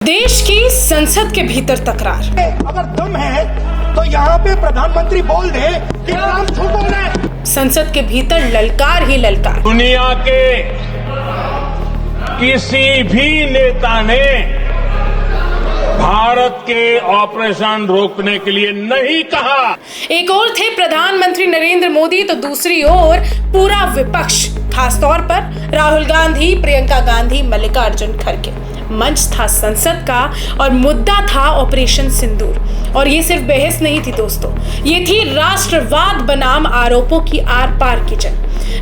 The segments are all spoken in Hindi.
देश की संसद के भीतर तकरार। अगर दम है तो यहाँ पे प्रधानमंत्री बोल दे कि ट्रंप झूठ बोल रहे हैं। संसद के भीतर ललकार ही ललकार। दुनिया के किसी भी नेता ने भारत के ऑपरेशन रोकने के लिए नहीं कहा। एक ओर थे प्रधानमंत्री नरेंद्र मोदी तो दूसरी ओर पूरा विपक्ष, खासतौर पर राहुल गांधी, प्रियंका गांधी, मल्लिकार्जुन खड़गे। मंच था संसद का और मुद्दा था ऑपरेशन सिंदूर। और ये सिर्फ बहस नहीं थी दोस्तों, ये थी राष्ट्रवाद बनाम आरोपों की आर पार की जंग।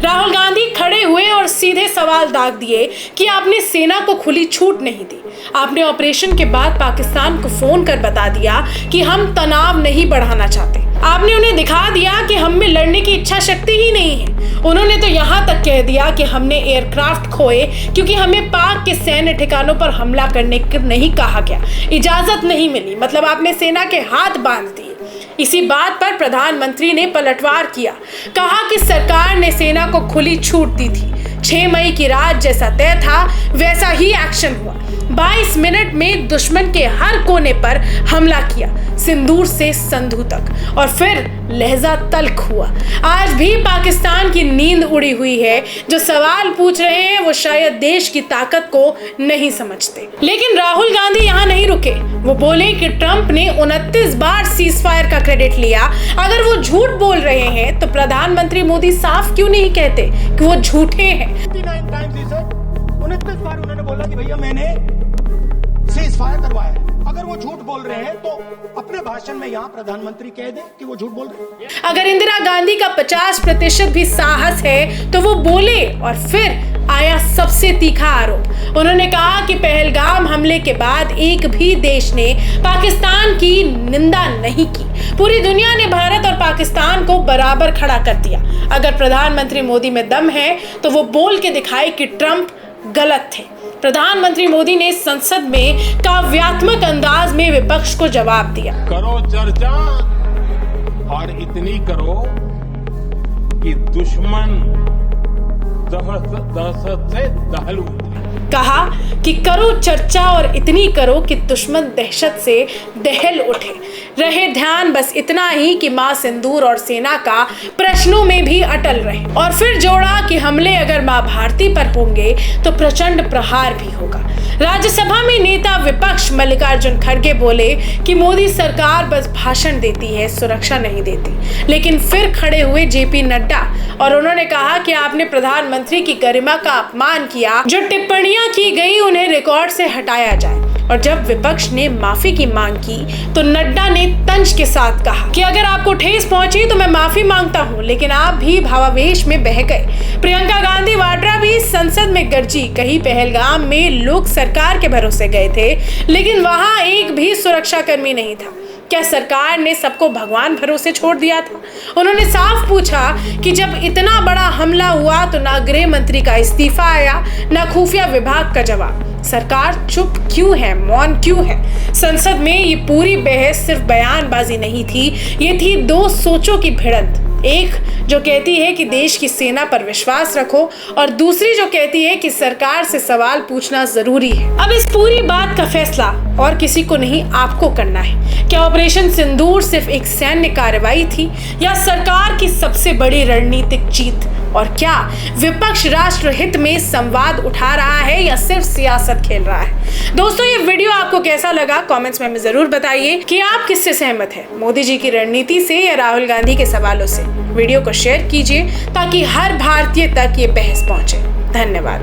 राहुल गांधी खड़े हुए और सीधे सवाल दाग दिए कि आपने सेना को खुली छूट नहीं दी। आपने ऑपरेशन के बाद पाकिस्तान को फोन कर बता दिया कि हम तनाव नहीं बढ़ाना चाहते। आपने उन्हें दिखा दिया कि हम में लड़ने की इच्छा शक्ति ही नहीं है। उन्होंने तो यहाँ तक कह दिया कि हमने एयरक्राफ्ट खोए क्योंकि हमें पाक के सैन्य ठिकानों पर हमला करने को नहीं कहा गया, इजाजत नहीं मिली। मतलब आपने सेना के हाथ बांध दिए। इसी बात पर प्रधानमंत्री ने पलटवार किया, कहा कि सरकार ने सेना को खुली छूट दी थी। 6 मई की रात जैसा तय था वैसा ही एक्शन हुआ। 22 मिनट में दुश्मन के हर कोने पर हमला किया, सिंदूर से संधू तक, और फिर लहजा तल्ख हुआ। आज भी पाकिस्तान की नींद उड़ी हुई है। जो सवाल पूछ रहे हैं वो शायद देश की ताकत को नहीं समझते। लेकिन राहुल गांधी यहाँ नहीं रुके। वो बोले कि ट्रंप ने 29 बार सीज फायर का क्रेडिट लिया। अगर वो झूठ बोल रहे हैं तो प्रधानमंत्री मोदी साफ क्यों नहीं कहते कि वो झूठे हैं। 29 बार उन्होंने बोला कि भैया मैंने सीज फायर करवाया है। अगर वो झूठ बोल रहे हैं तो अपने भाषण में यहाँ प्रधानमंत्री कह दे कि वो झूठ बोल रहे हैं। अगर इंदिरा गांधी का 50% भी साहस है तो वो बोले। और फिर आया सबसे तीखा आरोप। उन्होंने कहा कि पहलगाम हमले के बाद एक भी देश ने पाकिस्तान की निंदा नहीं की। पूरी दुनिया ने भारत और पाकिस्तान को बराबर खड़ा कर दिया। अगर प्रधानमंत्री मोदी में दम है तो वो बोल के दिखाए कि ट्रंप गलत थे। प्रधानमंत्री मोदी ने संसद में काव्यात्मक अंदाज में विपक्ष को जवाब दिया। करो चर्चा और इतनी करो कि दुश्मन दहशत से दहल उठे। कहा कि करो चर्चा और इतनी करो कि दुश्मन दहशत से दहल उठे। रहे ध्यान बस इतना ही कि मां सिंदूर और सेना का प्रश्नों में भी अटल रहे। और फिर जोड़ा कि हमले अगर मां भारती पर होंगे तो प्रचंड प्रहार भी होगा। राज्यसभा में नेता विपक्ष मल्लिकार्जुन खड़गे बोले कि मोदी सरकार बस भाषण देती है, सुरक्षा नहीं देती। लेकिन फिर खड़े हुए जेपी नड्डा और उन्होंने कहा कि आपने प्रधानमंत्री की गरिमा का अपमान किया। जो टिप्पणियां की गई उन्हें रिकॉर्ड से हटाया जाए। और जब विपक्ष ने माफी की मांग की तो नड्डा ने तंज के साथ कहा कि अगर आपको ठेस पहुंची तो मैं माफी मांगता हूं, लेकिन आप भी भावावेश में बह गए। प्रियंका गांधी वाड्रा भी संसद में गरजी, कहीं पहलगाम में लोग सरकार के भरोसे गए थे लेकिन वहां एक भी सुरक्षा कर्मी नहीं था। क्या सरकार ने सबको भगवान भरोसे छोड़ दिया था? उन्होंने साफ पूछा कि जब इतना बड़ा हमला हुआ तो ना गृह मंत्री का इस्तीफा आया, ना खुफिया विभाग का जवाब। सरकार चुप क्यों है, मौन क्यों है? संसद में ये पूरी बहस सिर्फ बयानबाजी नहीं थी, ये थी दो सोचों की भिड़ंत। एक जो कहती है कि देश की सेना पर विश्वास रखो और दूसरी जो कहती है कि सरकार से सवाल पूछना जरूरी है। अब इस पूरी बात का फैसला और किसी को नहीं, आपको करना है। क्या ऑपरेशन सिंदूर सिर्फ एक सैन्य कार्रवाई थी या सरकार की सबसे बड़ी रणनीतिक जीत? और क्या विपक्ष राष्ट्र हित में संवाद उठा रहा है या सिर्फ सियासत खेल रहा है? दोस्तों ये वीडियो आपको कैसा लगा कमेंट्स में हमें जरूर बताइए कि आप किससे सहमत हैं, मोदी जी की रणनीति से या राहुल गांधी के सवालों से। वीडियो को शेयर कीजिए ताकि हर भारतीय तक ये बहस पहुंचे। धन्यवाद।